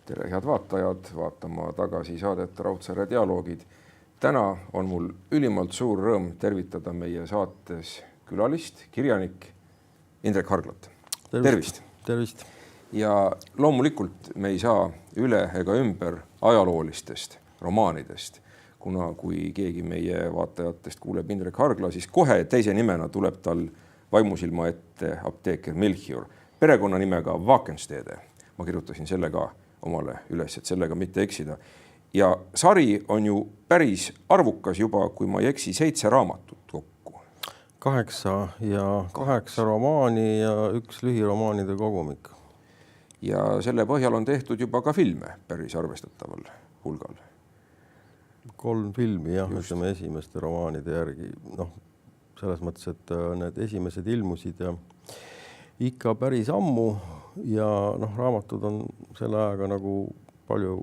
Tere, head vaatajad, vaatama tagasi saadet Raudsaare dialoogid. Täna on mul ülimalt suur rõõm tervitada meie saates külalist, kirjanik Indrek Harglat. Tervist! Tervist! Ja loomulikult me ei saa üle ega ümber ajaloolistest romaanidest, kuna kui keegi meie vaatajatest kuuleb Indrek Hargla, siis kohe teise nimena tuleb tal vaimusilma ette apteeker Melchior, perekonnanimega Wakenstede. Ma kirjutasin selle ka omale üles, et sellega mitte eksida. Ja sari on ju päris arvukas juba, kui ma ei eksi, 7 raamatut kokku. 8 romaani ja 1 lühiromaanide kogumik. Ja selle põhjal on tehtud juba ka filme päris arvestataval hulgal. 3 filmi, jah, ütleme esimeste romaanide järgi. Selles mõttes, et need esimesed ilmusid ja ikka päris ammu ja raamatud on selle ajaga nagu palju,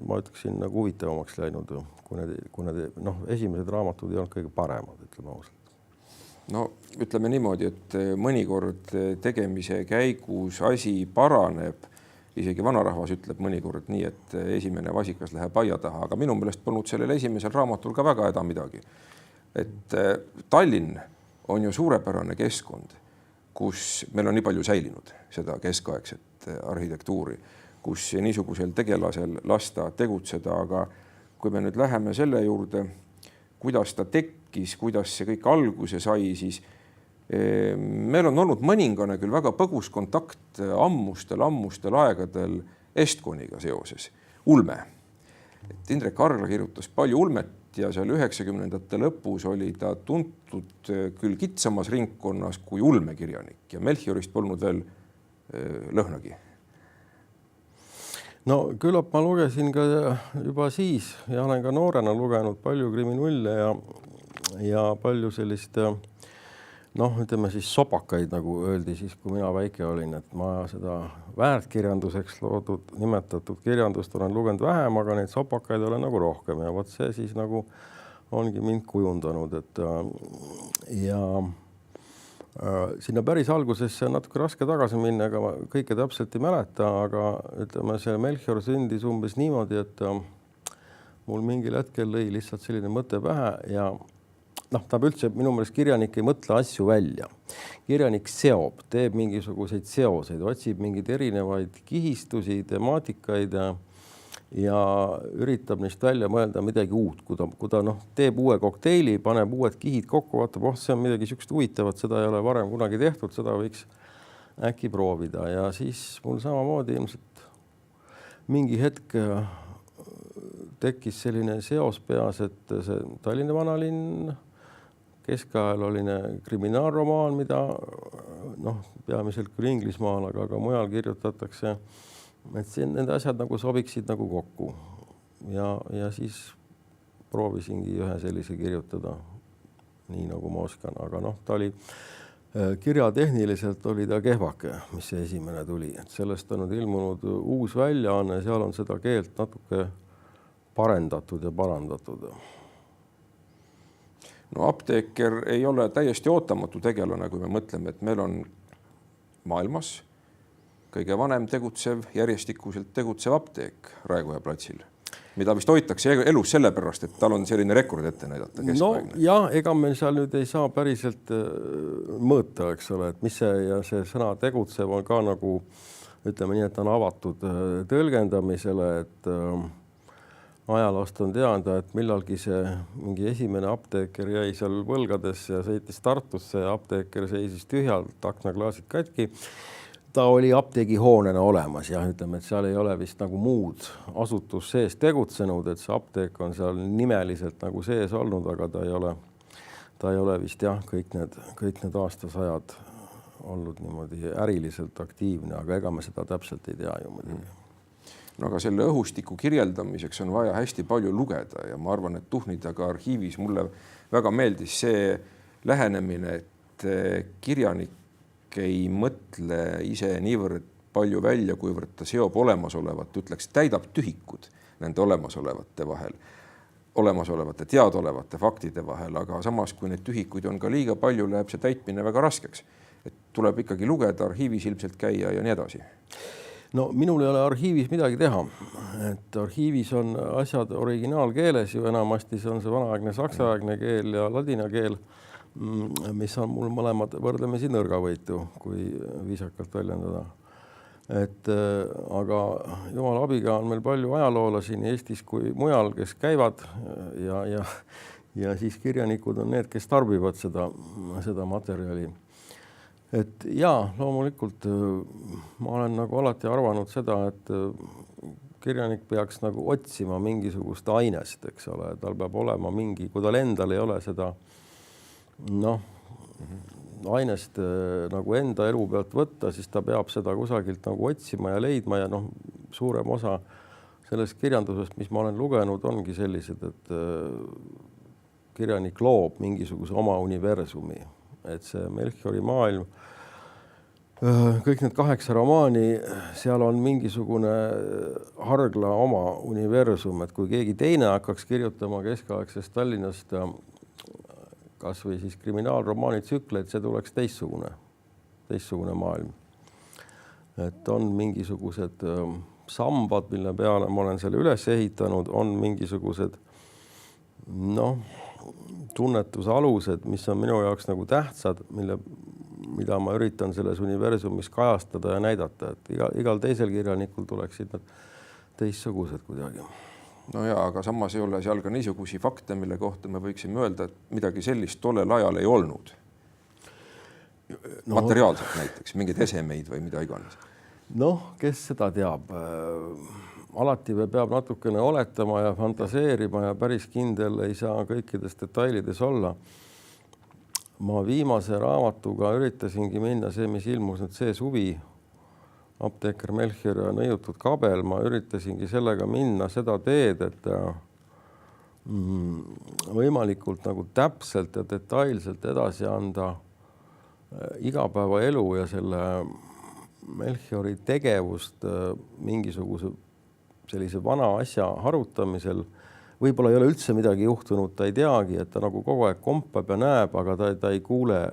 ma ütleksin, nagu huvitavamaks läinud, kui need esimesed raamatud ei olnud kõige paremad, ütleme ausalt. No ütleme niimoodi, et mõnikord tegemise käigus asi paraneb, isegi vanarahvas ütleb mõnikord nii, et esimene vasikas läheb aia taha, aga minu meelest polnud sellel esimesel raamatul ka väga häda midagi. Et Tallinn on ju suurepärane keskkond, kus meil on nii palju säilinud seda keskaegset arhitektuuri, kus niisugusel tegelasel lasta tegutseda, aga kui me nüüd läheme selle juurde, kuidas ta tekkis, kuidas see kõik alguse sai, siis meil on olnud mõningane küll väga põgus kontakt ammustel aegadel Estkoniga seoses. Ulme. Et Indrek Hargla kirjutas palju ulmet ja seal 90ndate lõpus oli ta tuntud küll kitsamas ringkonnas kui ulmekirjanik ja Melchiorist polnud veel lõhnagi. No küllap ma lugesin ka juba siis ja olen ka noorena lugenud palju kriminulle ja palju sellist, ütleme siis sopakaid, nagu öeldi siis, kui mina väike olin, et ma seda väärtkirjanduseks nimetatud kirjandust olen lugenud vähem, aga neid sopakaid olen nagu rohkem ja võt see siis nagu ongi mind kujundanud, ja sinna päris algusesse on natuke raske tagasi minna, aga ma kõike täpselt ei mäleta, aga ütleme, see Melchior sündis umbes niimoodi, et mul mingil hetkel lõi lihtsalt selline mõte pähe ja ta üldse minu meelest kirjanik ei mõtle asju välja. Kirjanik seob, teeb mingisuguseid seoseid, otsib mingeid erinevaid kihistusi, temaatikaid ja üritab neist välja mõelda midagi uut. Kui ta teeb uue kokteili, paneb uued kihid kokku, vaatab, see on midagi sükst huvitavat, seda ei ole varem kunagi tehtud, seda võiks äkki proovida. Ja siis mul samamoodi ilmselt mingi hetk tekkis selline seos peas, et see Tallinna vanalinn keskajal oli kriminaalromaan, mida peamiselt küll Inglismaal, aga ka mujal kirjutatakse, et nende asjad nagu sobiksid nagu kokku. Ja siis proovisingi ühe sellise kirjutada, nii nagu ma oskan, aga ta oli kirjatehniliselt oli ta kehvake, mis see esimene tuli. Et sellest on ilmunud uus väljaanne, seal on seda keelt natuke parendatud ja parandatud. No apteeker ei ole täiesti ootamatu tegelane, kui me mõtleme, et meil on maailmas kõige vanem tegutsev, järjestikuselt tegutsev apteek Raekoja platsil, mida vist hoitakse elus sellepärast, et tal on selline rekord ette näidata. Ega me seal nüüd ei saa päriselt mõõta, eks ole, et mis see sõna tegutsev on ka nagu, ütleme nii, et on avatud tõlgendamisele, et ajaloost on teada, et millalgi see mingi esimene apteeker jäi seal võlgadesse ja sõitis Tartusse ja apteeker seisis tühjalt, aknaklaasid katki. Ta oli apteegihoonena olemas ja ütleme, et seal ei ole vist nagu muud asutus sees tegutsenud, et see apteek on seal nimeliselt nagu sees olnud, aga ta ei ole vist jah, kõik need aastasajad olnud niimoodi äriliselt aktiivne, aga ega me seda täpselt ei tea ju muidugi. No aga selle õhustiku kirjeldamiseks on vaja hästi palju lugeda ja ma arvan, et Tuhnidaga arhiivis mulle väga meeldis see lähenemine, et kirjanik ei mõtle ise niivõrd palju välja, kuivõrd ta seob olemasolevat, ütleks, täidab tühikud nende olemasolevate teadolevate faktide vahel, aga samas, kui need tühikuid on ka liiga palju, läheb see täitmine väga raskeks. Et tuleb ikkagi lugeda, arhiivis ilmselt käia ja nii edasi. no minul ei ole arhiivis midagi teha, et arhiivis on asjad originaalkeeles ju enamasti, see on see vanaaegne saksaaegne keel ja ladina keel, mis on mul mõlemad võrdlemisi nõrgavõitu, kui viisakalt väljendada. Et aga jumala abiga on meil palju ajaloolasi nii Eestis kui mujal, kes käivad ja siis kirjanikud on need, kes tarbivad seda materjali. Et jaa, loomulikult ma olen nagu alati arvanud seda, et kirjanik peaks nagu otsima mingisugust ainest, eks ole, tal peab olema mingi, kui tal endal ei ole seda ainest nagu enda elu pealt võtta, siis ta peab seda kusagilt nagu otsima ja leidma ja suurem osa sellest kirjandusest, mis ma olen lugenud, ongi sellised, et kirjanik loob mingisuguse oma universumi, et see Melchiori maailm, kõik need 8 romaani, seal on mingisugune hargla oma universum, et kui keegi teine hakkaks kirjutama keskaegsest Tallinnast kas või siis kriminaalromaani tsükleid, see tuleks teistsugune maailm. Et on mingisugused sambad, mille peale ma olen selle üles ehitanud, on mingisugused tunnetusalused, mis on minu jaoks nagu tähtsad, mida ma üritan selles universumis kajastada ja näidata, et igal teisel kirjanikul tuleksid nad teistsugused kuidagi. No jaa, aga samas ei ole seal ka niisugusi fakte, mille kohta me võiksime öelda, et midagi sellist tollel ajal ei olnud. Materiaalselt näiteks, mingeid esemeid või mida iganes. Kes seda teab? Alati peab natukene oletama ja fantaseerima ja päris kindel ei saa kõikides detailides olla. Ma viimase raamatuga üritasingi minna see, mis ilmus nüüd see suvi, Apteeker Melchior ja nõiutud kabel, ma üritasingi sellega minna seda teed, et võimalikult nagu täpselt ja detailselt edasi anda igapäevaelu ja selle Melchiori tegevust mingisuguse sellise vana asja harutamisel. Võib-olla ei ole üldse midagi juhtunud, ta ei teagi, et ta nagu kogu aeg kompab ja näeb, aga ta ei kuule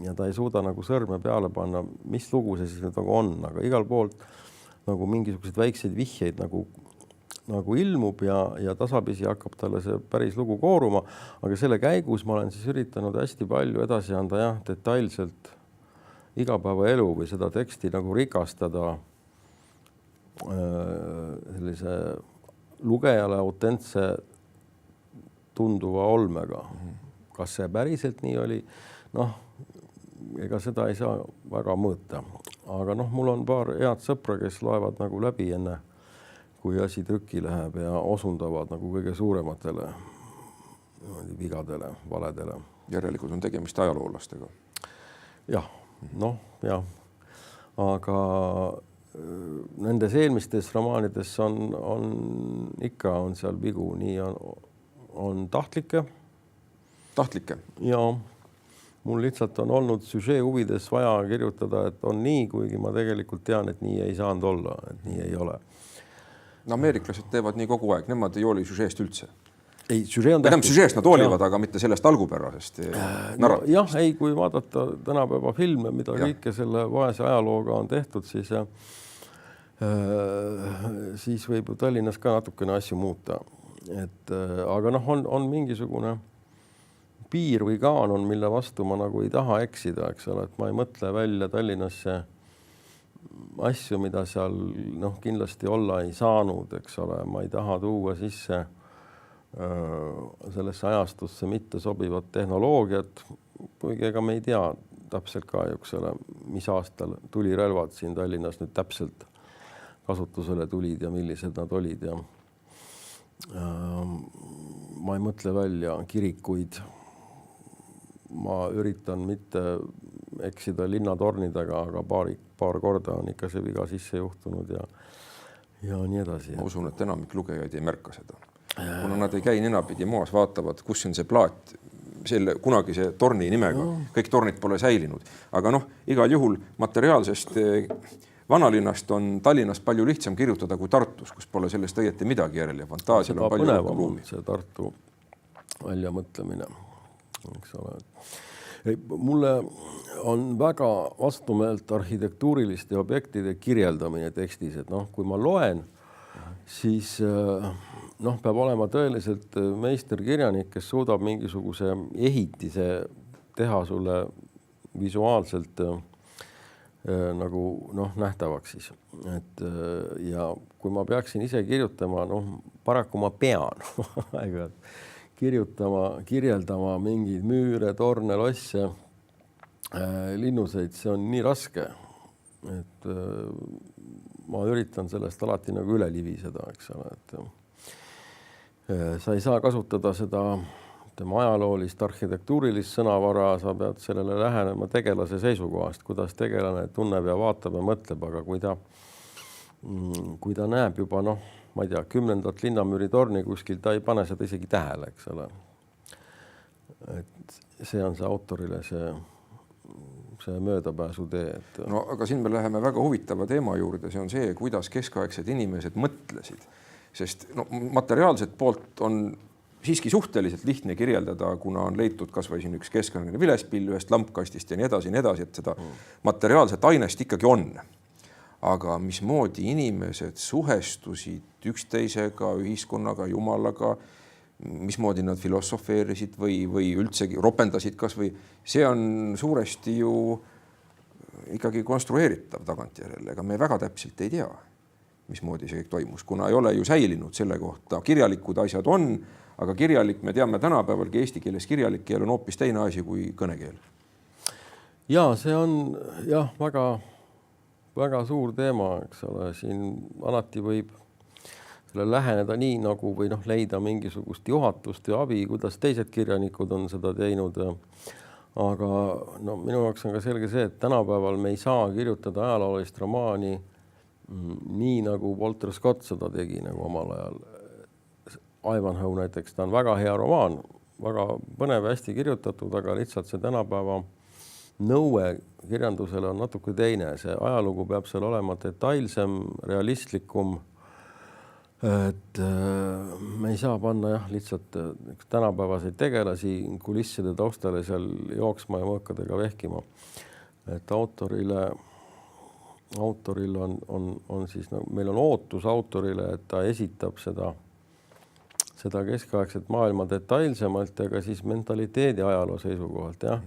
ja ta ei suuda nagu sõrme peale panna, mis lugu see siis nüüd nagu on, aga igal poolt nagu mingisugused väikseid vihjeid nagu ilmub ja tasapisi hakkab talle see päris lugu kooruma, aga selle käigus ma olen siis üritanud hästi palju edasi anda detailselt igapäevaelu või seda teksti nagu rikastada sellise lugejale autentse tunduva olmega. Kas see päriselt nii oli? Ega seda ei saa väga mõõta. Aga mul on paar head sõpra, kes loevad nagu läbi enne, kui asi trükki läheb ja osundavad nagu kõige suurematele vigadele, valedele. Järelikult on tegemist ajaloolastega. Jah, aga nendes eelmistes romaanides on seal vigu, nii on tahtlikke. Tahtlikke? Jaa. Mul lihtsalt on olnud süžee huvides vaja kirjutada, et on nii, kuigi ma tegelikult tean, et nii ei saanud olla, et nii ei ole. Ameeriklased teevad nii kogu aeg, nemad ei hooli süžeest üldse. Ei, süžee on tähtis. Süžeest nad hoolivad, aga mitte sellest algupärasest narratiivist. Ei, kui vaadata tänapäeva filme, mida kõike selle vaese ajalooga on tehtud, siis võib ju Tallinnas ka natukene asju muuta. Aga on mingisugune piir või kaan on, mille vastu ma nagu ei taha eksida, eks ole, et ma ei mõtle välja Tallinnasse asju, mida seal kindlasti olla ei saanud, eks ole, ma ei taha tuua sisse sellesse ajastusse mitte sobivat tehnoloogiat, kuigi ega me ei tea täpselt ka, eks ole, mis aastal tulirelvad siin Tallinnas nüüd täpselt kasutusele tulid ja millised nad olid ja ma ei mõtle välja kirikuid. Ma üritan mitte eksida linnatornidega, aga paar korda on ikka see viga sisse juhtunud ja nii edasi. Ma usun, et enamik lugejaid ei märka seda. Kuna nad ei käi ninapidi moas, vaatavad, kus on see plaat, selle kunagise torni nimega. Kõik tornid pole säilinud. Aga igal juhul materiaalsest vanalinnast on Tallinnas palju lihtsam kirjutada kui Tartus, kus pole sellest õieti midagi järel ja fantaasial on palju rohkem ruumi. See Tartu väljamõtlemine. Eks ole. Mulle on väga vastumeelt arhitektuuriliste objektide kirjeldamine tekstis, et noh, kui ma loen, siis noh, peab olema tõeliselt meisterkirjanik, kes suudab mingisuguse ehitise teha sulle visuaalselt nagu noh, nähtavaks siis. Et ja kui ma peaksin ise kirjutama, noh, paraku ma pean kirjeldama mingeid müüre, torne, losse, linnuseid, see on nii raske, et ma üritan sellest alati nagu üle libiseda, eks ole, et sa ei saa kasutada seda tema ajaloolist, arhitektuurilist sõnavara, sa pead sellele lähenema tegelase seisukohast, kuidas tegelane tunneb ja vaatab ja mõtleb, aga kui ta näeb juba noh, ma ei tea, 10. Linnamüüri torni kuskil, ta ei pane seda isegi tähele, eks ole. Et see on see autorile see möödapääsu tee. No aga siin me läheme väga huvitava teema juurde, see on see, kuidas keskaegsed inimesed mõtlesid. Sest no, materiaalset poolt on siiski suhteliselt lihtne kirjeldada, kuna on leitud kas või siin üks keskaegne vilespill ühest lampkastist ja nii edasi, et seda materiaalset ainest ikkagi on. Aga mismoodi inimesed suhestusid üksteisega, ühiskonnaga, jumalaga, mismoodi nad filosofeerisid või üldsegi ropendasid kas või, see on suuresti ju ikkagi konstrueeritav tagantjärele, ega me väga täpselt ei tea, mismoodi see kõik toimus, kuna ei ole ju säilinud selle kohta. Kirjalikud asjad on, aga kirjalik, me teame tänapäevalgi eesti keeles kirjalik keel on hoopis teine asi kui kõnekeel. Ja see on jah, väga suur teema, eks ole, siin alati võib selle läheneda nii nagu või noh, leida mingisugust juhatust ja abi, kuidas teised kirjanikud on seda teinud. Aga no, minu jaoks on ka selge see, et tänapäeval me ei saa kirjutada ajaloolist romaani nii nagu Walter Scott seda tegi nagu omal ajal. Ivanhoe näiteks, ta on väga hea romaan, väga põnev, hästi kirjutatud, aga lihtsalt see tänapäeva nõue kirjandusele on natuke teine. See ajalugu peab seal olema detailsem, realistlikum. Et me ei saa panna jah, lihtsalt tänapäevaseid tegelasi kulisside taustale seal jooksma ja mõõkadega vehkima. Et autoril on siis, meil on ootus autorile, et ta esitab seda keskaegset maailma detailsemalt ja ka siis mentaliteedi ajaloo seisukohalt, jah.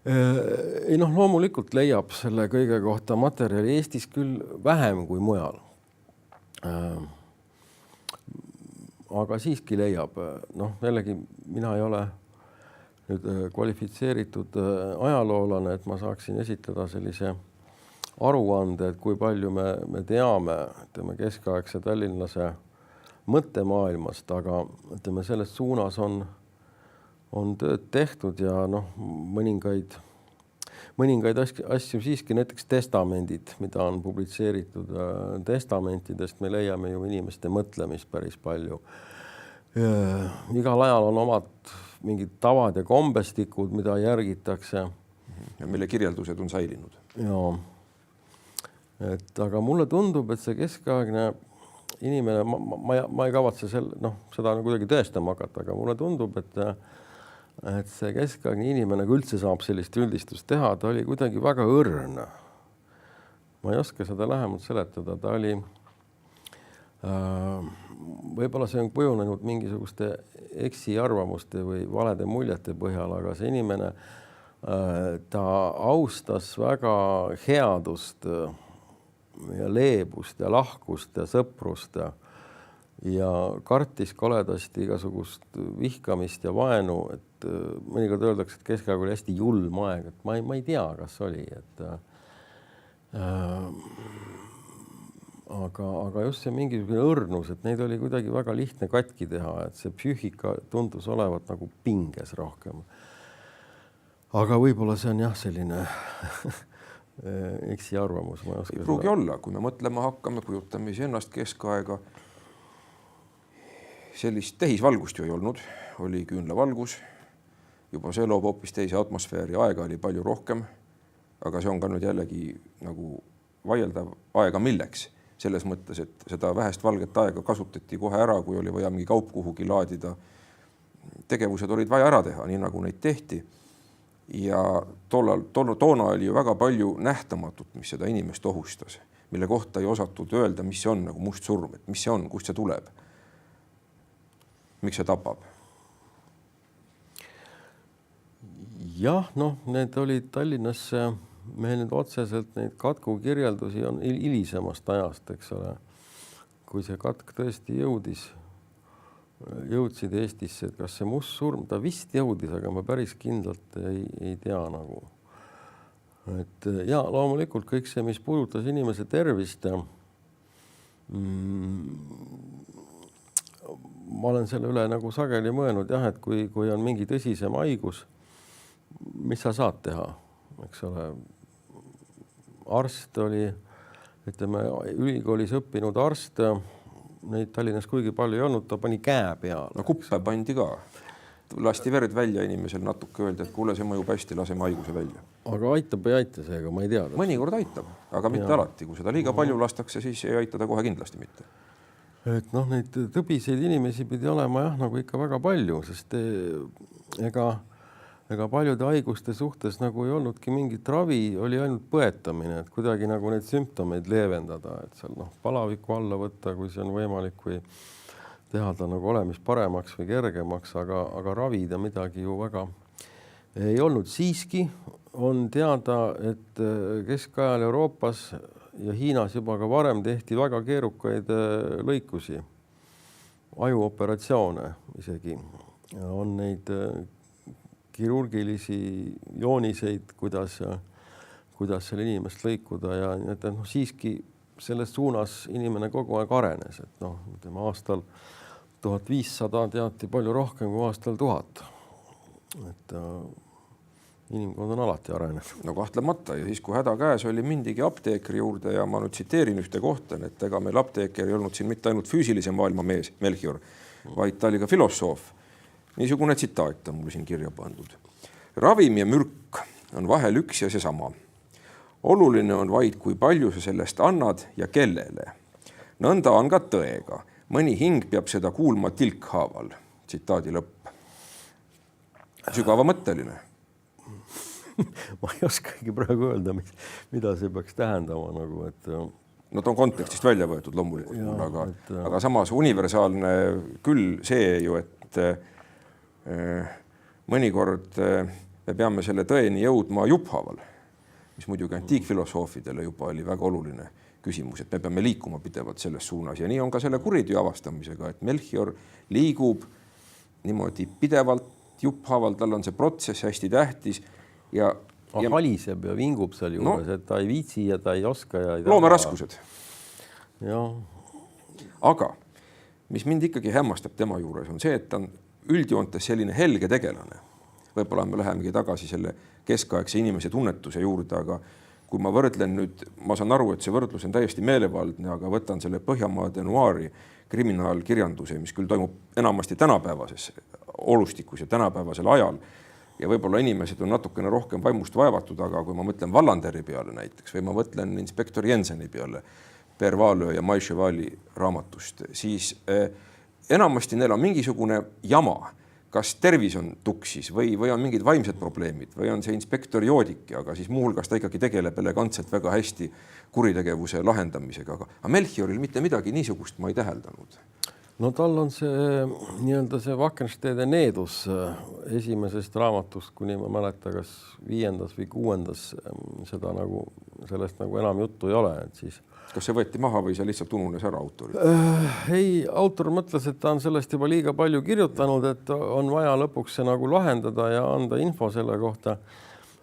Ei noh, loomulikult leiab selle kõige kohta materjali Eestis küll vähem kui mujal. Aga siiski leiab. Noh, jällegi mina ei ole nüüd kvalifitseeritud ajaloolane, et ma saaksin esitada sellise aruande, et kui palju me teame keskaegse tallinlase mõttemaailmast, aga selles suunas on tööd tehtud ja noh, mõningaid asju siiski, näiteks testamendid, mida on publitseeritud testamentidest, me leiame ju inimeste mõtlemist päris palju. Igal ajal on omad mingid tavad ja kombestikud, mida järgitakse. Ja mille kirjeldused on säilinud. Jaa. Aga mulle tundub, et see keskaegne inimene, ma ei kavatse seda kuidagi tõestama hakata, aga mulle tundub, et see keskaegne inimene, kui üldse saab sellist üldistust teha, ta oli kuidagi väga õrn. Ma ei oska seda lähemalt seletada, ta oli võib-olla see on kujunenud mingisuguste eksiarvamuste või valede muljete põhjal, aga see inimene, ta austas väga headust ja leebust ja lahkust ja sõprust ja kartis koledasti igasugust vihkamist ja vaenu, et mõnikord öeldakse, et keskaeg oli hästi julm aeg, et ma ei tea, kas oli, aga just see mingisugune õrnus, et neid oli kuidagi väga lihtne katki teha, et see psüühika tundus olevat nagu pinges rohkem. Aga võib-olla see on jah selline eksiarvamus. Ei pruugi olla, kui me mõtlema hakkame, kujutame ennast keskaega. Sellist tehisvalgust ju ei olnud, oli küünlavalgus. Juba see loob hoopis teise atmosfääri, aega oli palju rohkem, aga see on ka nüüd jällegi nagu vaieldav aega milleks. Selles mõttes, et seda vähest valget aega kasutati kohe ära, kui oli vaja mingi kaup kuhugi laadida. Tegevused olid vaja ära teha, nii nagu neid tehti. ja toona oli ju väga palju nähtamatut, mis seda inimest ohustas, mille kohta ei osatud öelda, mis see on nagu must surm, et mis see on, kust see tuleb, miks see tapab. Jah, noh, need olid Tallinnas, meil nüüd otseselt neid katku kirjeldusi on hilisemast ajast, eks ole. Kui see katk tõesti jõudsid Eestisse, et kas see must surm, ta vist jõudis, aga ma päris kindlalt ei tea nagu. Et ja loomulikult kõik see, mis puudutas inimese tervist, ma olen selle üle nagu sageli mõelnud jah, et kui on mingi tõsisem haigus, mis sa saad teha, eks ole. Arst oli, ütleme, ülikoolis õppinud arst, neid Tallinnas kuigi palju ei olnud, ta pani käe peale. No kuppe pandi ka. Lasti verd välja inimesel natuke öelda, et kuule, see mõjub hästi, laseme haiguse välja. Aga aitab või ei aita seega, ma ei tea. Mõnikord aitab, aga mitte alati. Kui seda liiga palju lastakse, siis ei aita ta kohe kindlasti mitte. Et noh, neid tõbiseid inimesi pidi olema jah, nagu ikka väga palju, sest ega paljude haiguste suhtes nagu ei olnudki mingit ravi, oli ainult põetamine, et kuidagi nagu neid sümptomeid leevendada, et seal palaviku alla võtta, kui see on võimalik, või teha ta nagu olemis paremaks või kergemaks, aga ravida midagi ju väga ei olnud. Siiski on teada, et keskajal Euroopas ja Hiinas juba ka varem tehti väga keerukaid lõikusi, ajuoperatsioone isegi. On neid kirurgilisi jooniseid, kuidas selle inimest lõikuda ja et siiski selles suunas inimene kogu aeg arenes, et ütleme aastal 1500 teati palju rohkem kui aastal 1000. Et inimkond on alati arenenud. No kahtlemata ja siis, kui häda käes oli, mindigi apteekri juurde ja ma nüüd tsiteerin ühte kohta, et ega meil apteeker ei olnud siin mitte ainult füüsilise maailma mees Melchior, vaid ta oli ka filosoof. Niisugune tsitaat on mul siin kirja pandud. Ravim ja mürk on vahel üks ja seesama. Oluline on vaid, kui palju sa sellest annad ja kellele. Nõnda on ka tõega. Mõni hing peab seda kuulma tilkhaaval. Tsitaadi lõpp. Sügavamõtteline. Ma ei oskagi praegu öelda, mida see peaks tähendama. Nagu, et... No ta on kontekstist välja võetud loomulikult, aga samas universaalne küll see ju, et mõnikord me peame selle tõeni jõudma jupphaaval, mis muidugi antiikfilosoofidele juba oli väga oluline küsimus, et me peame liikuma pidevalt selles suunas ja nii on ka selle kuritöö avastamisega, et Melchior liigub niimoodi pidevalt jupphaaval, tal on see protsess hästi tähtis ja haliseb ja vingub seal juures, et ta ei viitsi ja ta ei oska. Loomeraskused. Ja. Aga mis mind ikkagi hämmastab tema juures on see, et ta on üldjoontes selline helge tegelane. Võib-olla me lähemegi tagasi selle keskaegse inimese tunnetuse juurde, aga kui ma võrdlen nüüd, ma saan aru, et see võrdlus on täiesti meelevaldne, aga võtan selle Põhjamaade noaari kriminaalkirjanduse, mis küll toimub enamasti tänapäevases olustikus ja tänapäevasel ajal ja võib-olla inimesed on natukene rohkem vaimust vaevatud, aga kui ma mõtlen Wallanderi peale näiteks või ma mõtlen inspektor Jenseni peale Per Valö ja Mai Chevali raamatust, siis enamasti neil on mingisugune jama, kas tervis on tuksis või on mingid vaimsed probleemid või on see inspektor joodik, aga siis muuhulgas ta ikkagi tegeleb elegantselt väga hästi kuritegevuse lahendamisega, aga Melchioril mitte midagi niisugust ma ei täheldanud. No tal on see nii-öelda see Wackenstede needus esimesest raamatust, kuni ma mäleta, kas 5. või 6. seda nagu, sellest nagu enam juttu ei ole, et siis kas see võeti maha või see lihtsalt ununes ära autori? Ei, autor mõtles, et ta on sellest juba liiga palju kirjutanud, et on vaja lõpuks see nagu lahendada ja anda info selle kohta.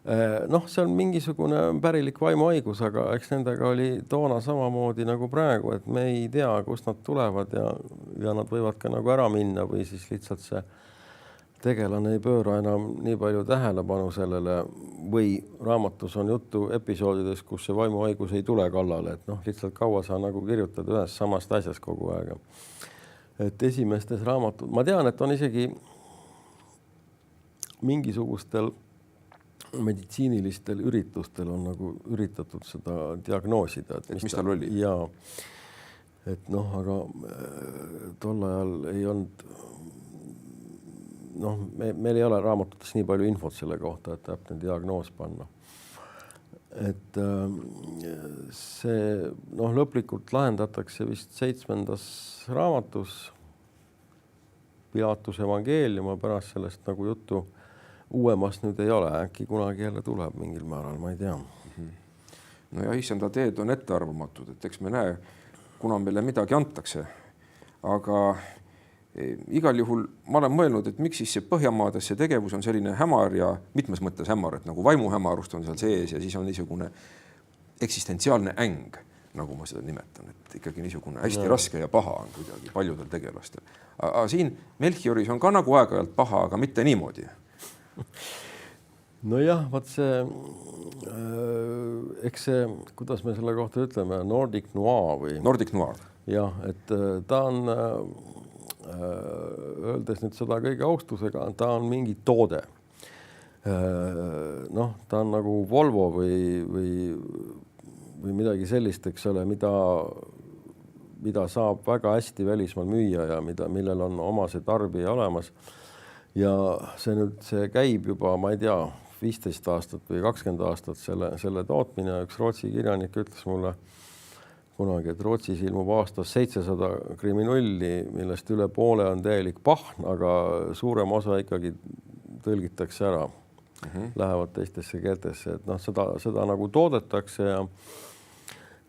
See on mingisugune pärilik vaimuhaigus, aga eks nendega oli toona samamoodi nagu praegu, et me ei tea, kust nad tulevad ja nad võivad ka nagu ära minna või siis lihtsalt see tegelane ei pööra enam nii palju tähelepanu sellele või raamatus on juttu episoodides, kus see vaimuhaigus ei tule kallale, et lihtsalt kaua sa nagu kirjutad ühest samast asjast kogu aeg. Et esimestes raamatud, ma tean, et on isegi mingisugustel meditsiinilistel üritustel on nagu üritatud seda diagnoosida. Et mis tal oli? Ja, et aga tol ajal ei olnud noh, meil ei ole raamatutes nii palju infot selle kohta, et täpne diagnoos panna. Et see noh, lõplikult lahendatakse vist 7. raamatus Pilatuse evangeelium, pärast sellest nagu juttu uuemast nüüd ei ole, äkki kunagi jälle tuleb mingil määral, ma ei tea. No ja issanda teed on ettearvamatud, et eks me näe, kuna meile midagi antakse, aga igal juhul ma olen mõelnud, et miks siis see Põhjamaades see tegevus on selline hämar ja mitmes mõttes hämar, et nagu vaimuhämarust on seal sees ja siis on niisugune eksistentsiaalne äng, nagu ma seda nimetan, et ikkagi niisugune hästi raske ja paha on kuidagi paljudel tegelastel. Aga siin Melchioris on ka nagu aeg-ajalt paha, aga mitte niimoodi. Nojah, vaat see, eks see, kuidas me selle kohta ütleme, Nordic Noir või? Nordic Noir. Jah, et ta on, öeldes nüüd seda kõige austusega, ta on mingi toode. Noh, ta on nagu Volvo või midagi sellist, eks ole, mida saab väga hästi välismaal müüa ja millel on oma see tarbija olemas. Ja see käib juba, ma ei tea, 15 aastat või 20 aastat selle tootmine. Üks Rootsi kirjanik ütles mulle kunagi, et Rootsis ilmub aastas 700 kriminulli, millest üle poole on täielik pahn, aga suurem osa ikkagi tõlgitakse ära, lähevad teistesse keeltesse. Et noh, seda nagu toodetakse ja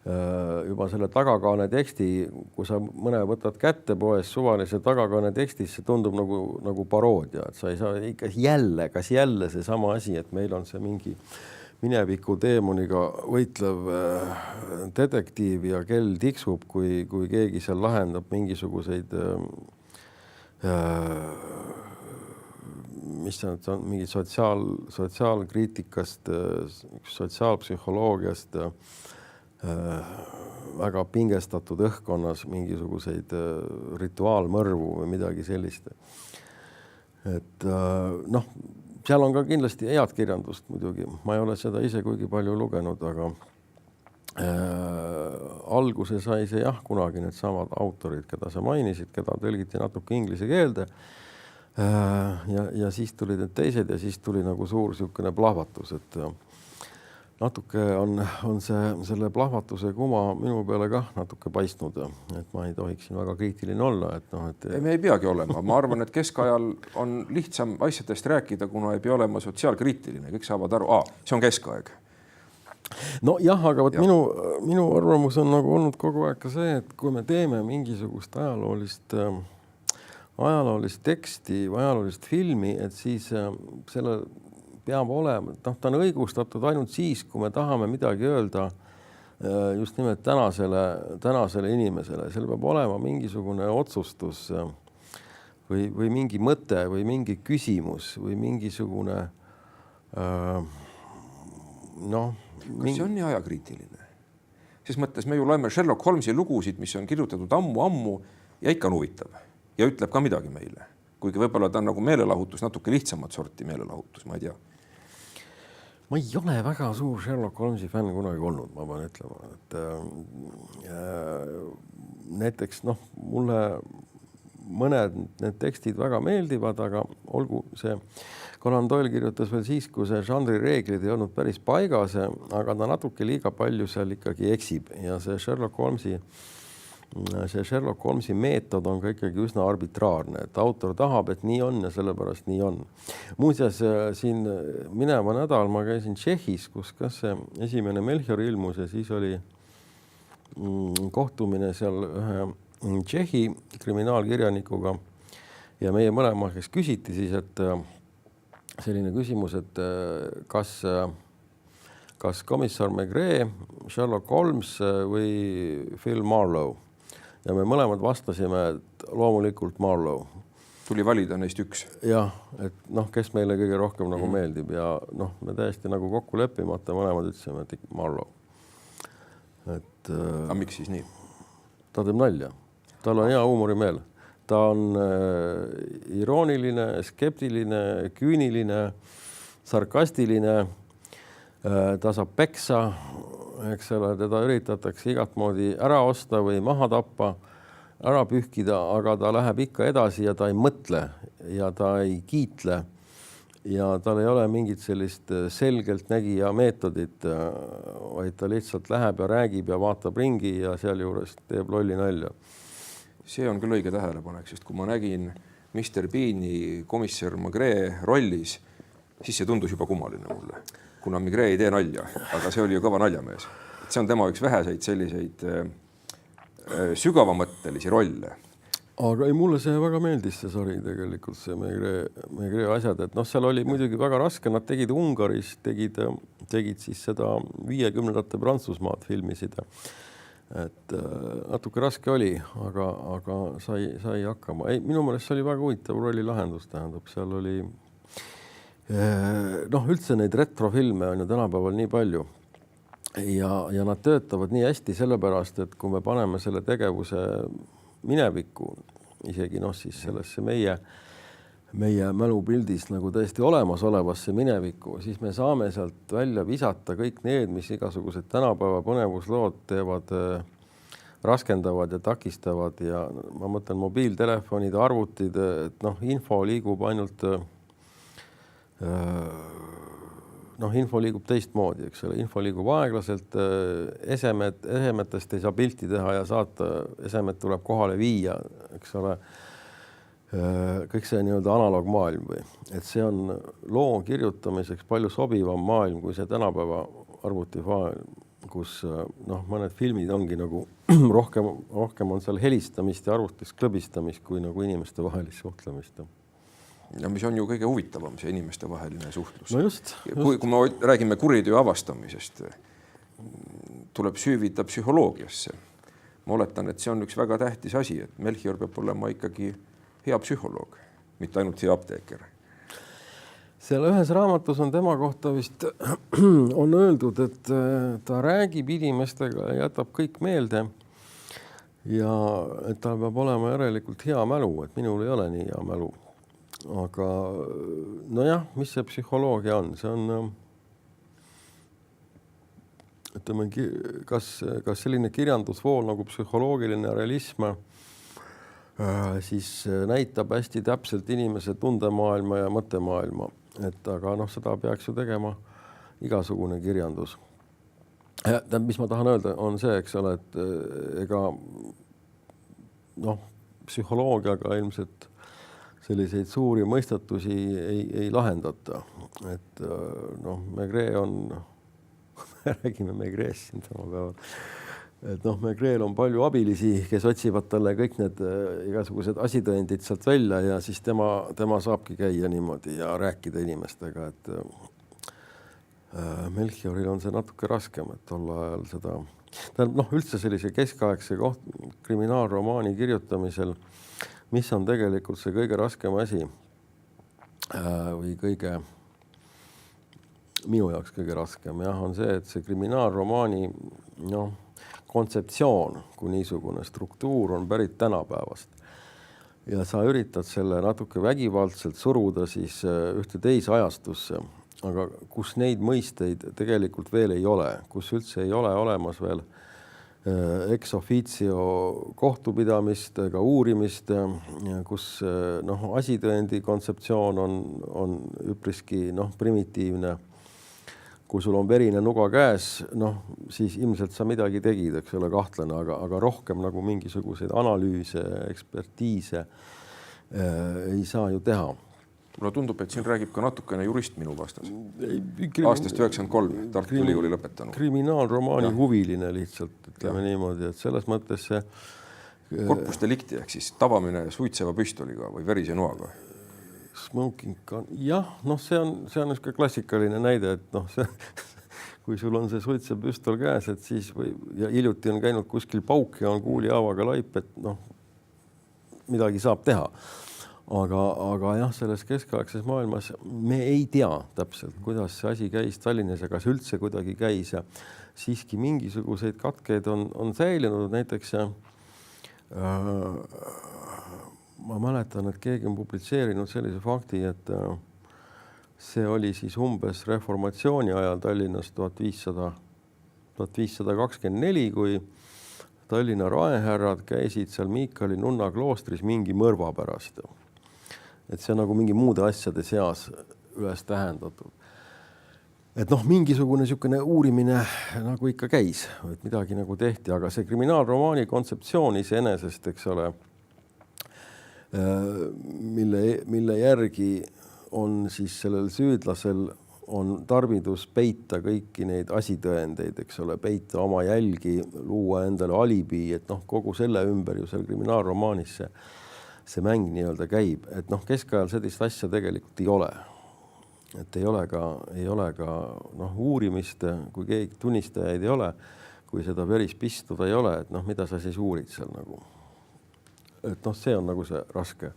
juba selle tagakaane teksti, kui sa mõne võtad kätte poes suvalise tagakaane tekstis, see tundub nagu paroodia, et sa ei saa ikka kas jälle see sama asi, et meil on see mingi mineviku teemoniga võitlev detektiiv ja kell tiksub, kui keegi seal lahendab mingisuguseid mis on mingi sotsiaalkriitikast, sotsiaalpsühholoogiast väga pingestatud õhkkonnas mingisuguseid rituaalmõrvu või midagi sellist. Et noh, seal on ka kindlasti head kirjandust muidugi. Ma ei ole seda ise kuigi palju lugenud, aga alguse sai see kunagi need samad autorid, keda sa mainisid, keda tõlgiti natuke inglise keelde. Ja siis tulid need teised ja siis tuli nagu suur niisugune plahvatus, et natuke on selle plahvatuse kuma minu peale kah natuke paistnud, et ma ei tohiks siin väga kriitiline olla. Et noh, et... Me ei peagi olema. Ma arvan, et keskajal on lihtsam asjadest rääkida, kuna ei pea olema sotsiaalkriitiline. Kõik saavad aru, see on keskaeg. No jah, aga võt minu arvamus on nagu olnud kogu aeg ka see, et kui me teeme mingisugust ajaloolist teksti või ajaloolist filmi, et siis selle peab olema, ta on õigustatud ainult siis, kui me tahame midagi öelda just nimelt tänasele inimesele. Seal peab olema mingisugune otsustus või mingi mõte või mingi küsimus või mingisugune Kas see on nii ajakriitiline? Ses mõttes me ju loeme Sherlock Holmesi lugusid, mis on kirjutatud ammu ja ikka on huvitav ja ütleb ka midagi meile. Kuigi võib-olla ta on nagu meelelahutus, natuke lihtsamat sorti meelelahutus, ma ei tea. Ma ei ole väga suur Sherlock Holmesi fänn kunagi olnud, ma pean ütlema. Et, näiteks mulle mõned need tekstid väga meeldivad, aga olgu see Conan Doyle kirjutas veel siis, kui see žanri reeglid ei olnud päris paigas, aga ta natuke liiga palju seal ikkagi eksib ja see Sherlock Holmesi meetod on ka ikkagi üsna arbitraarne, et autor tahab, et nii on ja sellepärast nii on. Muuseas, siin mineva nädal ma käisin Tšehhis, kus kas see esimene Melchior ilmus ja siis oli kohtumine seal ühe Tšehhi kriminaalkirjanikuga ja meie mõlema, kes küsiti siis, et selline küsimus, et kas komissar Maigret, Sherlock Holmes või Phil Marlowe. Ja me mõlemad vastasime, et loomulikult Marlowe. Tuli valida neist üks. Jah, et kes meile kõige rohkem nagu meeldib ja me täiesti nagu kokku leppimata mõlemad ütlesime, et Marlowe. Aga miks siis nii? Ta teeb nalja. Tal on hea huumorimeel. Ta on irooniline, skeptiline, küüniline, sarkastiline. Ta saab peksa, eks ole, teda üritatakse igat moodi ära osta või maha tappa. ära pühkida, aga ta läheb ikka edasi ja ta ei mõtle ja ta ei kiitle ja tal ei ole mingit sellist selgeltnägija meetodit, vaid ta lihtsalt läheb ja räägib ja vaatab ringi ja sealjuures teeb lolli nalja. See on küll õige tähelepanek, sest kui ma nägin Mr. Beani komissar Maigret rollis, siis see tundus juba kummaline mulle, kuna Maigret ei tee nalja, aga see oli ju kõva naljamees. See on tema üks väheseid selliseid sügavamõttelisi rolle. Aga ei, mulle see väga meeldis, see sari tegelikult, see Maigret asjad, et noh, seal oli muidugi väga raske, nad tegid Ungaris, tegid siis seda 50ndate Prantsusmaad filmisid. Et natuke raske oli, aga sai hakkama. Ei, minu meelest see oli väga huvitav rolli lahendus, tähendab, seal oli noh, üldse neid retrofilme on ju tänapäeval nii palju ja nad töötavad nii hästi sellepärast, et kui me paneme selle tegevuse minevikku, isegi noh, siis sellesse meie mälupildis nagu tõesti olemasolevasse minevikku, siis me saame sealt välja visata kõik need, mis igasugused tänapäeva põnevuslood teevad, raskendavad ja takistavad ja ma mõtlen mobiiltelefonid, arvutid, et noh, info liigub ainult info liigub teistmoodi, eks ole, info liigub aeglaselt, esemetest ei saa pilti teha ja saata, esemed tuleb kohale viia, eks ole, kõik see nii-öelda analoogmaailm või, et see on loo kirjutamiseks palju sobivam maailm kui see tänapäeva arvutifaailm, kus noh, mõned filmid ongi nagu rohkem on seal helistamist ja arvutis klõbistamist kui nagu inimeste vahelist suhtlemist. Ja mis on ju kõige huvitavam, see inimeste vaheline suhtlus. No just. Kui me räägime kuritöö avastamisest, tuleb süüvida psühholoogiasse. Ma oletan, et see on üks väga tähtis asi, et Melchior peab olema ikkagi hea psühholoog, mitte ainult hea apteeker. Seal ühes raamatus on tema kohta vist on öeldud, et ta räägib inimestega ja jätab kõik meelde ja et tal peab olema järelikult hea mälu, et minul ei ole nii hea mälu. Aga nojah, mis see psühholoogia on? See on, ütleme, kas selline kirjandusvool nagu psühholoogiline realism siis näitab hästi täpselt inimese tundemaailma ja mõttemaailma. Et aga noh, seda peaks ju tegema igasugune kirjandus. Mis ma tahan öelda, on see, eks ole, et ega noh, psühholoogiaga ilmselt selliseid suuri mõistatusi ei lahendata. Et noh, Maigret on, räägime Maigrest siin sama päeval, et noh, Maigrel on palju abilisi, kes otsivad talle kõik need igasugused asitõendid sealt välja ja siis tema saabki käia niimoodi ja rääkida inimestega, et Melchioril on see natuke raskem, et tol ajal seda, noh, üldse sellise keskaegse kriminaalromaani kirjutamisel, mis on tegelikult see kõige raskem asi või minu jaoks kõige raskem, jah, on see, et see kriminaalromaani, noh, kontseptsioon, kui niisugune struktuur on pärit tänapäevast ja sa üritad selle natuke vägivaldselt suruda siis ühte teise ajastusse, aga kus neid mõisteid tegelikult veel ei ole, kus üldse ei ole olemas veel ex officio kohtupidamist ega uurimist, kus noh, asitõendi kontseptsioon on üpriski noh, primitiivne. Kui sul on verine nuga käes, noh, siis ilmselt sa midagi tegid, eks ole, kahtlane, aga rohkem nagu mingisuguseid analüüse, ekspertiise ei saa ju teha. Mulle tundub, et siin räägib ka natukene jurist minu vastas. Aastast 93 Tartu Ülikooli lõpetanud. Kriminaalromaani huviline lihtsalt, ütleme niimoodi, et selles mõttes see corpus delicti ehk siis tabamine suitseva püstoliga või verise noaga. Smoking gun. Jah, noh, see on üks klassikaline näide, et noh, kui sul on see suitsev püstol käes, et siis ja hiljuti on käinud kuskil pauk ja on kuulihaavaga laip, et noh, midagi saab teha. Aga jah, selles keskaegses maailmas me ei tea täpselt, kuidas see asi käis Tallinnas ja kas üldse kuidagi käis ja siiski mingisuguseid katkeid on säilinud, näiteks ma mäletan, et keegi on publitseerinud sellise fakti, et see oli siis umbes reformatsiooni ajal Tallinnas 1524, kui Tallinna raehärrad käisid seal Miikali nunna kloostris mingi mõrva pärast. Et see on nagu mingi muude asjade seas üles tähendatud. Et noh, mingisugune niisugune uurimine nagu ikka käis, et midagi nagu tehti, aga see kriminaalromaani kontseptsioon iseenesest, eks ole, mille järgi on siis sellel süüdlasel on tarvidus peita kõiki neid asitõendeid, eks ole, peita oma jälgi, luua endale alibi, et noh, kogu selle ümber ju seal kriminaalromaanis see mäng nii-öelda käib, et noh, keskajal sellist asja tegelikult ei ole. Et ei ole ka noh, uurimist, kui keegi tunnistajaid ei ole, kui seda veris pistuda ei ole, et noh, mida sa siis uurid seal nagu. Et noh, see on nagu see raske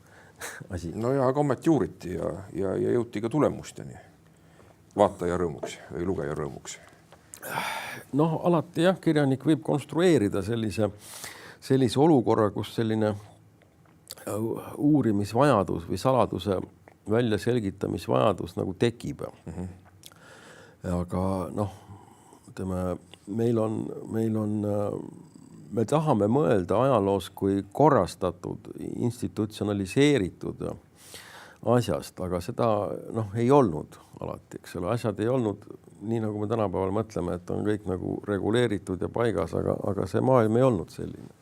asi. No ja aga ometi uuriti ja jõuti ka tulemusteni. Vaataja rõõmuks või lugeja rõõmuks. Noh, alati jah, kirjanik võib konstrueerida sellise olukorra, kus selline uurimisvajadus või saladuse välja selgitamisvajadus nagu tekib. Aga noh, ütleme, me tahame mõelda ajaloos kui korrastatud, institutsionaliseeritud asjast, aga seda noh, ei olnud alati, eks ole, asjad ei olnud nii, nagu me tänapäeval mõtleme, et on kõik nagu reguleeritud ja paigas, aga see maailm ei olnud selline.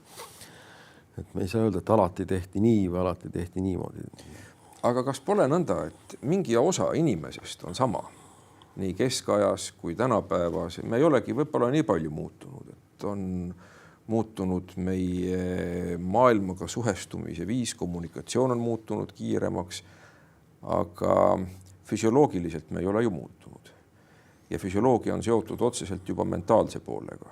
Et me ei saa öelda, et alati tehti nii või alati tehti niimoodi. Aga kas pole nõnda, et mingi osa inimesest on sama? Nii keskajas kui tänapäevas. Me ei olegi võib-olla nii palju muutunud, et on muutunud meie maailmaga suhestumise viis, kommunikatsioon on muutunud kiiremaks, aga füsioloogiliselt me ei ole ju muutunud. Ja füsioloogia on seotud otseselt juba mentaalse poolega.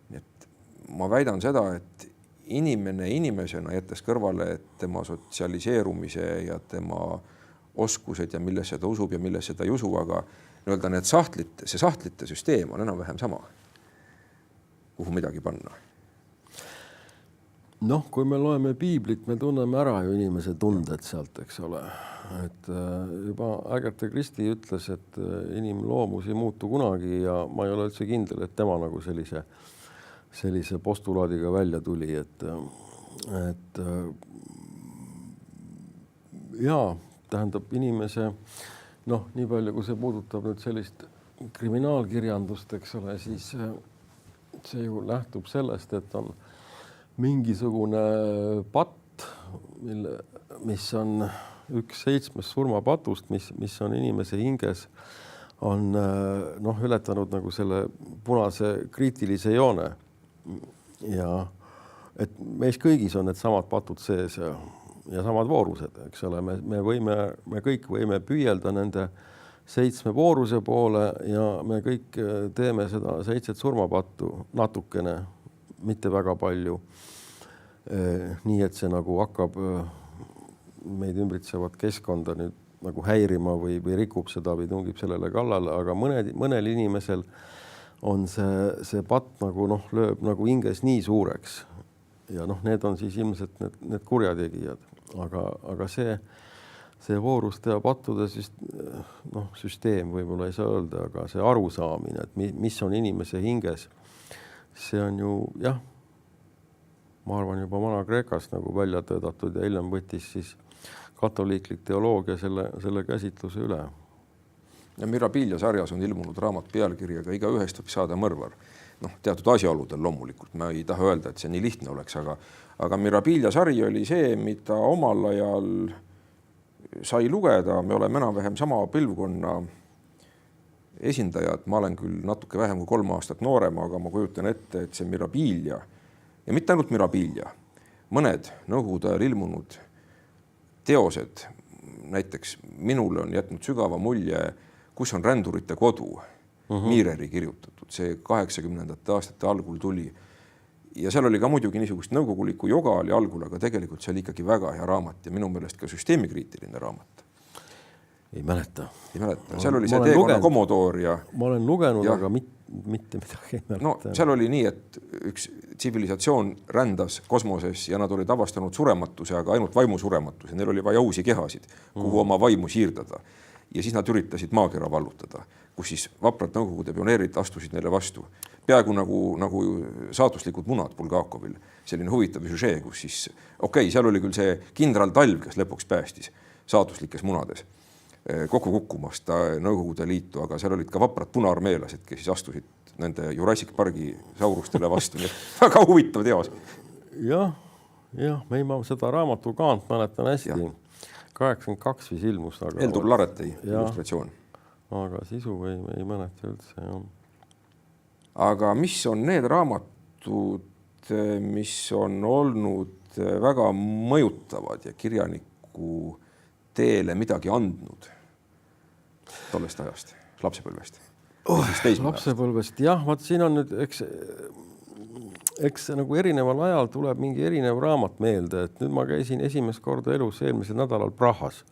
Nii et ma väidan seda, et inimene inimesena jättes kõrvale tema sotsialiseerumise ja tema oskused ja millesse ta usub ja millesse ta ei usu, aga nii-öelda see sahtlite süsteem on enam-vähem sama, kuhu midagi panna. Noh, kui me loeme piiblit, me tunneme ära ju inimese tunded sealt, eks ole. Et juba Agatha Christie ütles, et inimloomus ei muutu kunagi ja ma ei ole üldse kindel, et tema nagu sellise postulaadiga välja tuli, et jaa, tähendab inimese, noh, nii palju, kui see puudutab nüüd sellist kriminaalkirjandust, eks ole, siis see ju lähtub sellest, et on mingisugune patt, mis on üks 7 surmapatust, mis on inimese hinges, on noh, ületanud nagu selle punase kriitilise joone. Ja et meis kõigis on need samad patud sees ja samad voorused, eks ole. Me kõik võime püüelda nende 7 vooruse poole ja me kõik teeme seda 7 surmapattu natukene, mitte väga palju. Nii, et see nagu hakkab meid ümbritsevat keskkonda nüüd nagu häirima või rikub seda või tungib sellele kallale, aga mõnel inimesel on see patt nagu noh, lööb nagu hinges nii suureks. Ja noh, need on siis ilmselt need kurjategijad. Aga see vooruste ja pattude süsteem võib-olla ei saa öelda, aga see arusaamine, et mis on inimese hinges, see on ju jah, ma arvan juba Vana-Kreekast nagu välja töötatud ja hiljem võttis siis katoliiklik teoloogia selle käsitluse üle. Ja Mirabilia sarjas on ilmunud raamat pealkirjaga Iga ühest võib saada mõrvar. Noh, teatud asjaoludel loomulikult, ma ei taha öelda, et see nii lihtne oleks, aga Mirabilia sari oli see, mida omal ajal sai lugeda. Me oleme enam-vähem sama põlvkonna esindajad. Ma olen küll natuke vähem kui 3 aastat noorem, aga ma kujutan ette, et see Mirabilia ja mitte ainult Mirabilia, mõned nõukogude ajal ilmunud teosed, näiteks minule on jätnud sügava mulje, kus on rändurite kodu, Miireri kirjutatud, see 80ndate aastate algul tuli. Ja seal oli ka muidugi niisugust nõukogulikku joga oli algul, aga tegelikult see oli ikkagi väga hea raamat ja minu meelest ka süsteemikriitiline raamat. Ei mäleta. Seal oli see teekonna Commodore ja... Ma olen lugenud, aga mitte midagi ei mäleta. No, seal oli nii, et üks tsivilisatsioon rändas kosmoses ja nad olid avastanud surematuse, aga ainult vaimu surematuse. Neil oli vaja uusi kehasid, kuhu oma vaimu siirdada. Ja siis nad üritasid maakera vallutada. kus siis vaprad Nõukogude pioneerid astusid neile vastu. Peaaegu nagu saatuslikud munad Bulgakovil. Selline huvitav süžee, kus siis, seal oli küll see kindral Talv, kes lõpuks päästis saatuslikes munades kokku kukkumast Nõukogude Liitu, aga seal olid ka vaprad punaarmeelased, kes siis astusid nende Jurassic Pargi saurustele vastu. Väga huvitav teos. Jah, ma seda raamatu kaant mäletan hästi. 82 viis ilmus. Heldur Laretei illustratsioon. Aga sisu ei mäleta üldse, jah. Aga mis on need raamatud, mis on olnud väga mõjutavad ja kirjaniku teele midagi andnud tollest ajast, lapsepõlvest? Lapsepõlvest, jah, vaat siin on nüüd, eks nagu erineval ajal tuleb mingi erinev raamat meelde, et nüüd ma käisin esimest korda elus eelmisel nädalal Prahas.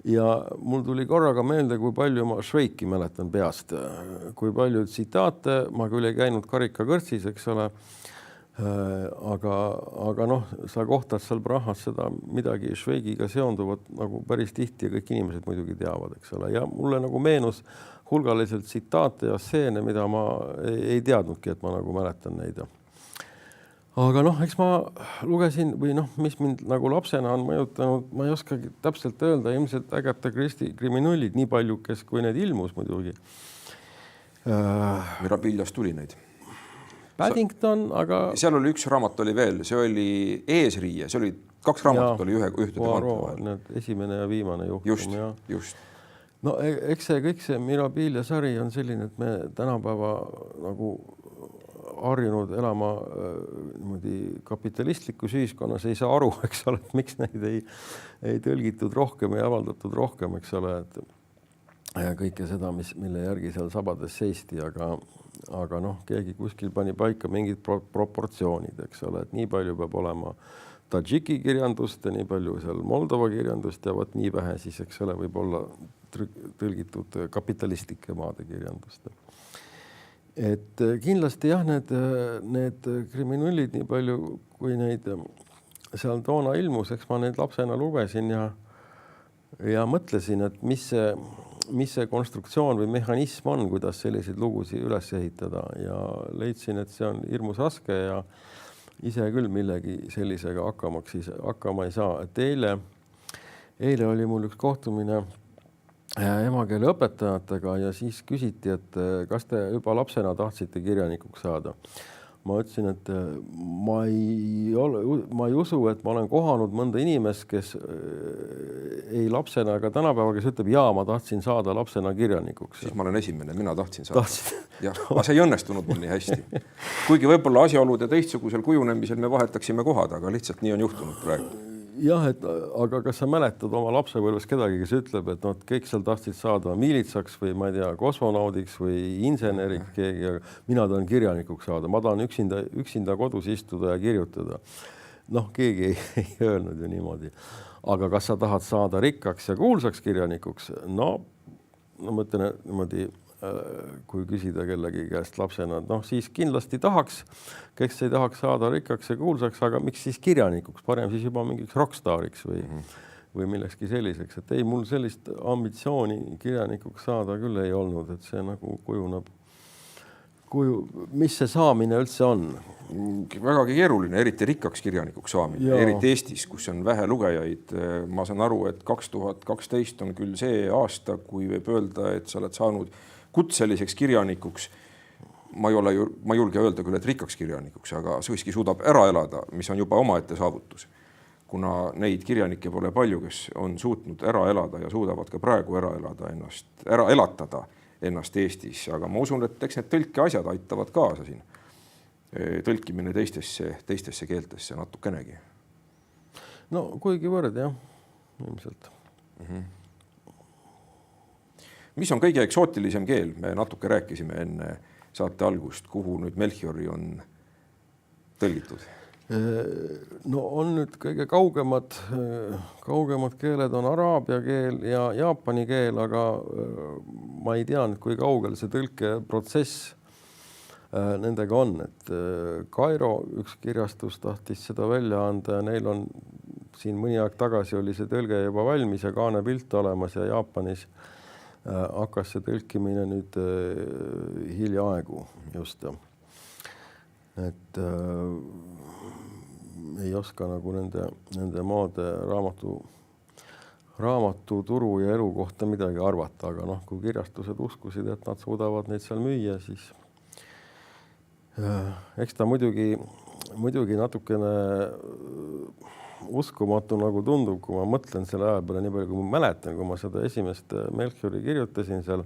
Ja mul tuli korraga meelde, kui palju ma Šveiki mäletan peast, kui palju tsitaate, ma küll ei käinud karikakõrtsis, eks ole, aga sa kohtad seal Prahas seda midagi Šveigiga seonduvat nagu päris tihti ja kõik inimesed muidugi teavad, eks ole, ja mulle nagu meenus hulgaliselt tsitaate ja stseene, mida ma ei teadnudki, et ma nagu mäletan neid. Aga eks ma lugesin või mis mind nagu lapsena on mõjutanud, ma ei oskagi täpselt öelda, ilmselt Agatha Christie kriminullid, nii palju, kui need ilmus muidugi. Mirabiljas tuli neid. Paddington, aga... Seal oli üks raamat oli veel, see oli Eesriie, see oli 2 raamatut oli ühtede vahel. Esimene ja viimane juhtum. Just. No eks see kõik see Mirabilja sari on selline, et me tänapäeva nagu harjunud elama kapitalistlikus ühiskonnas, ei saa aru, eks ole, et miks neid ei tõlgitud rohkem, ei avaldatud rohkem, eks ole, et kõike seda, mille järgi seal sabades seisti, aga keegi kuskil pani paika mingid proportsioonid, eks ole, et nii palju peab olema Tadžiki kirjandust ja nii palju seal Moldova kirjandust ja võt nii vähe siis, eks ole, võib olla tõlgitud kapitalistlike maade kirjandust. Et kindlasti jah, need kriminullid nii palju, kui neid seal toona ilmus, eks ma neid lapsena lugesin ja mõtlesin, et mis see konstruktsioon või mehhanism on, kuidas selliseid lugusid üles ehitada ja leidsin, et see on hirmus raske ja ise küll millegi sellisega hakkama ei saa. Et eile oli mul üks kohtumine emakeele õpetajatega ja siis küsiti, et kas te juba lapsena tahtsite kirjanikuks saada. Ma ütlesin, et ma ei usu, et ma olen kohanud mõnda inimest, kes ei lapsena, aga tänapäeva, kes ütleb, ma tahtsin saada lapsena kirjanikuks. Siis ma olen esimene, mina tahtsin saada. Aga see ei õnnestunud mul nii hästi. Kuigi võib-olla asjaolude teistsugusel kujunemisel me vahetaksime kohad, aga lihtsalt nii on juhtunud praegu. Jah, aga kas sa mäletad oma lapsepõlves kedagi, kes ütleb, et kõik seal tahtsid saada miilitsaks või ma ei tea, kosmonaudiks või inseneriks keegi, aga mina tahan kirjanikuks saada, ma tahan üksinda kodus istuda ja kirjutada. Keegi ei öelnud ju niimoodi. Aga kas sa tahad saada rikkaks ja kuulsaks kirjanikuks? Ma mõtlen niimoodi, kui küsida kellegi käest lapsena, siis kindlasti tahaks, kes ei tahaks saada rikkaks ja kuulsaks, aga miks siis kirjanikuks, parem siis juba mingiks rockstaariks või millekski selliseks, et ei, mul sellist ambitsiooni kirjanikuks saada küll ei olnud, et see nagu kujuneb, mis see saamine üldse on? Vägagi keeruline, eriti rikkaks kirjanikuks saamine, eriti Eestis, kus on vähe lugejaid. Ma saan aru, et 2012 on küll see aasta, kui võib öelda, et sa oled saanud kutseliseks kirjanikuks. Ma julge öelda küll, et rikkaks kirjanikuks, aga siiski suudab ära elada, mis on juba omaette saavutus. Kuna neid kirjanikke pole palju, kes on suutnud ära elada ja suudavad ka praegu ära elatada ennast Eestis, aga ma usun, et eks need tõlkeasjad aitavad kaasa siin. Tõlkimine teistesse keeltesse natukenegi. No kuigi võrd, jah, ilmselt. Mis on kõige eksootilisem keel? Me natuke rääkisime enne saate algust, kuhu nüüd Melchiori on tõlgitud? No on nüüd kõige kaugemad keeled on araabia keel ja jaapani keel, aga ma ei tea, kui kaugel see tõlkeprotsess nendega on. Et Kairo üks kirjastus tahtis seda välja anda ja neil on siin mõni aeg tagasi oli see tõlge juba valmis ja kaanepilt olemas ja Jaapanis hakkas see tõlkimine nüüd hiljaaegu just. Et ei oska nagu nende maade raamatuturu ja elu kohta midagi arvata, aga noh, kui kirjastused uskusid, et nad suudavad neid seal müüa, siis eks ta muidugi natukene uskumatu nagu tundub, kui ma mõtlen selle aja peale, nii palju kui ma mäletan, kui ma seda esimest Melchiori kirjutasin seal,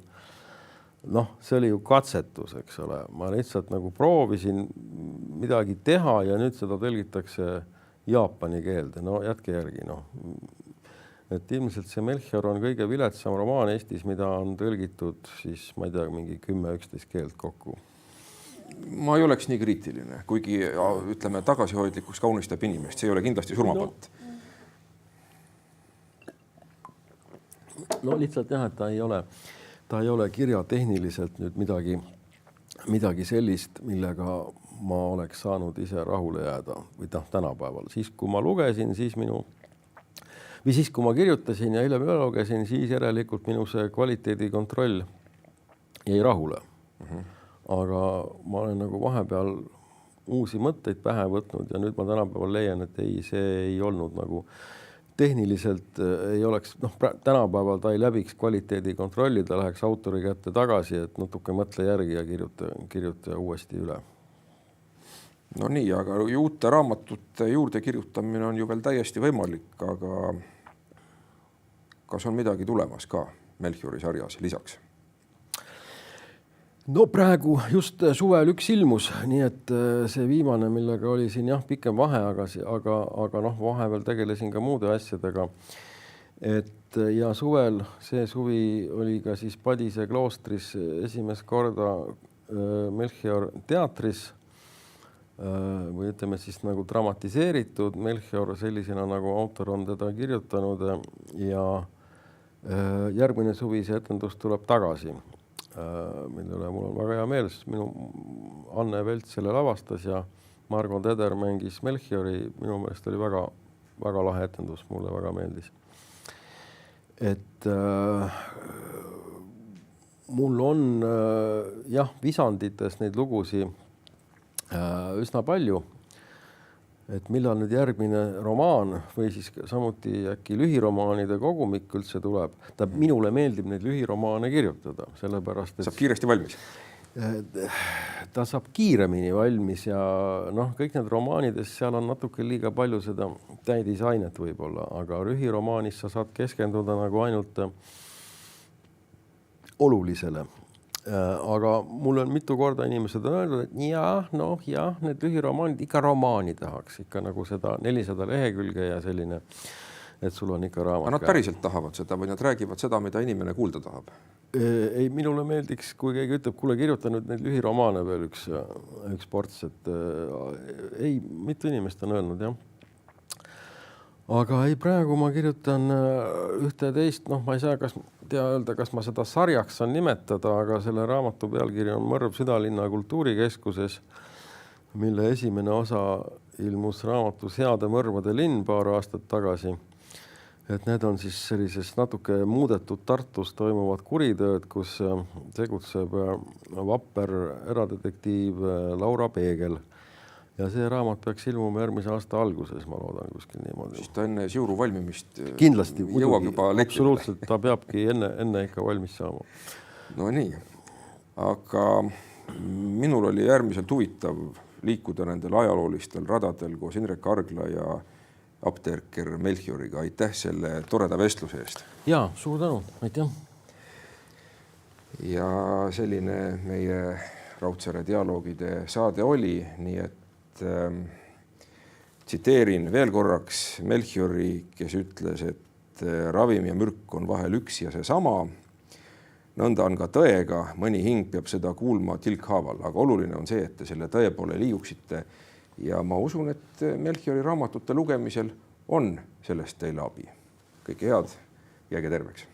noh, see oli ju katsetus, eks ole. Ma lihtsalt nagu proovisin midagi teha ja nüüd seda tõlgitakse jaapani keelde. No jätke järgi, noh. Et ilmselt see Melchior on kõige viletsam romaan Eestis, mida on tõlgitud siis, ma ei tea, mingi 10-11 keelt kokku. Ma ei oleks nii kriitiline, kuigi ütleme tagasihoidlikuks kaunistab inimest. See ei ole kindlasti surmapott. No lihtsalt jah, et ta ei ole kirjatehniliselt nüüd midagi sellist, millega ma oleks saanud ise rahule jääda või tänapäeval. Siis, kui ma lugesin, siis kui ma kirjutasin ja hiljem üle lugesin, siis järelikult minu see kvaliteedikontroll jäi rahule. Aga ma olen nagu vahepeal uusi mõtteid pähe võtnud ja nüüd ma tänapäeval leian, et ei, see ei olnud nagu tehniliselt ei oleks, noh, tänapäeval ta ei läbiks kvaliteedikontrolli, ta läheks autori kätte tagasi, et natuke mõtle järgi ja kirjuta uuesti üle. No nii, aga uute raamatute juurde kirjutamine on ju veel täiesti võimalik, aga kas on midagi tulemas ka Melchiori sarjas lisaks? No praegu just suvel üks ilmus, nii et see viimane, millega oli siin jah, pikem vahe, aga noh, vahepeal tegelesin ka muude asjadega. Et ja suvel, see suvi oli ka siis Padise kloostris esimest korda Melchior teatris või ütleme siis nagu dramatiseeritud. Melchior sellisena, nagu autor on teda kirjutanud ja järgmine suvi see etendus tuleb tagasi. Millele mul on väga hea meel, sest minu Anne Velt selle lavastas ja Margo Teder mängis Melchiori. Minu meelest oli väga, väga lahe etendus, mulle väga meeldis. Et mul on jah, visandites neid lugusi üsna palju. Et millal nüüd järgmine romaan või siis samuti äkki lühiromaanide kogumik üldse tuleb. Minule meeldib neid lühiromaane kirjutada, sellepärast, et saab kiiresti valmis. Ta saab kiiremini valmis ja noh, kõik need romaanides seal on natuke liiga palju seda täidisainet võib-olla, aga lühiromaanis sa saad keskenduda nagu ainult olulisele. Aga mul on mitu korda inimesed on öeldud, et jah, need lühiromaanid ikka romaani tahaks, ikka nagu seda 400 lehekülge ja selline, et sul on ikka raamat. Nad päriselt tahavad seda või nad räägivad seda, mida inimene kuulda tahab? Ei, minule meeldiks, kui keegi ütleb, kuule, kirjuta nüüd neid lühiromaane veel üks ports, et ei, mitu inimest on öelnud, jah. Aga ei, praegu ma kirjutan ühte teist, noh, ma ei saa öelda, kas ma seda sarjaks saan nimetada, aga selle raamatu pealkiri on Mõrv Südalinna kultuurikeskuses, mille esimene osa ilmus raamatus Heade mõrvade linn paar aastat tagasi. Et need on siis sellises natuke muudetud Tartus toimuvad kuritööd, kus tegutseb vapper eradetektiiv Laura Peegel. Ja see raamat peaks ilmuma järgmise aasta alguses, ma loodan kuskil niimoodi. Siis ta enne Siuru valmimist kindlasti jõuab juba lettidele. Absoluutselt, ta peabki enne ikka valmis saama. No nii, aga minul oli äärmiselt huvitav liikuda nendel ajaloolistel radadel koos Indrek Argla ja apteeker Melchioriga. Aitäh selle toreda vestluse eest. Jaa, suur tänu, aitäh. Ja selline meie Raudsaare dialoogide saade oli, nii et tsiteerin veel korraks Melchiori, kes ütles, et ravim ja mürk on vahel üks ja see sama. Nõnda on ka tõega, mõni hing peab seda kuulma tilkhaaval, aga oluline on see, et te selle tõe poole liiguksite. Ja ma usun, et Melchiori raamatute lugemisel on sellest teile abi. Kõike head, jääge terveks.